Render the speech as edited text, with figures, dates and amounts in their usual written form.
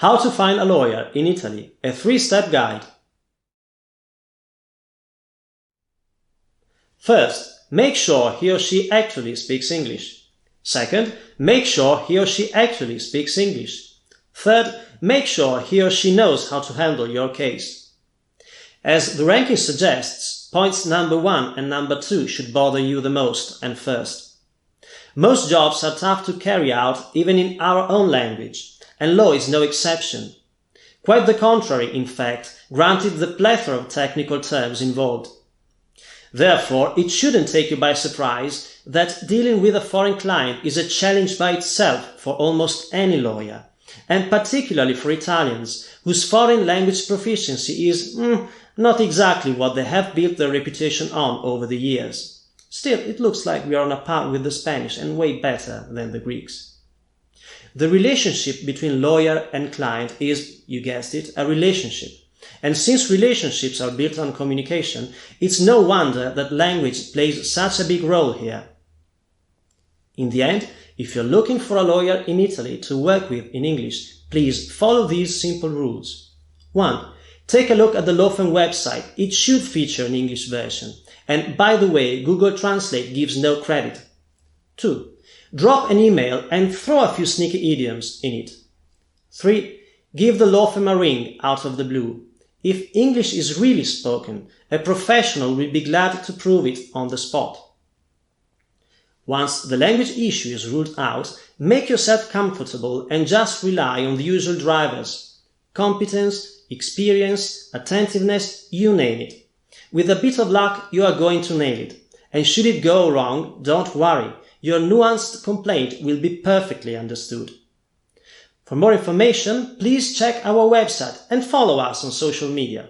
How to find a lawyer in Italy, a 3-step guide. First, make sure he or she actually speaks English. Second, make sure he or she actually speaks English. Third, make sure he or she knows how to handle your case. As the ranking suggests, points number 1 and number 2 should bother you the most and first. Most jobs are tough to carry out even in our own language, and law is no exception. Quite the contrary, in fact, granted the plethora of technical terms involved. Therefore, it shouldn't take you by surprise that dealing with a foreign client is a challenge by itself for almost any lawyer, and particularly for Italians, whose foreign language proficiency is not exactly what they have built their reputation on over the years. Still, it looks like we are on a par with the Spanish and way better than the Greeks. The relationship between lawyer and client is, you guessed it, a relationship. And since relationships are built on communication, it's no wonder that language plays such a big role here. In the end, if you're looking for a lawyer in Italy to work with in English, please follow these simple rules. 1. Take a look at the law firm website. It should feature an English version. And by the way, Google Translate gives no credit. 2. Drop an email and throw a few sneaky idioms in it. 3. Give the law firm a ring out of the blue. If English is really spoken, a professional will be glad to prove it on the spot. Once the language issue is ruled out, make yourself comfortable and just rely on the usual drivers. Competence, experience, attentiveness, you name it. With a bit of luck, you are going to nail it. And should it go wrong, don't worry. Your nuanced complaint will be perfectly understood. For more information, please check our website and follow us on social media.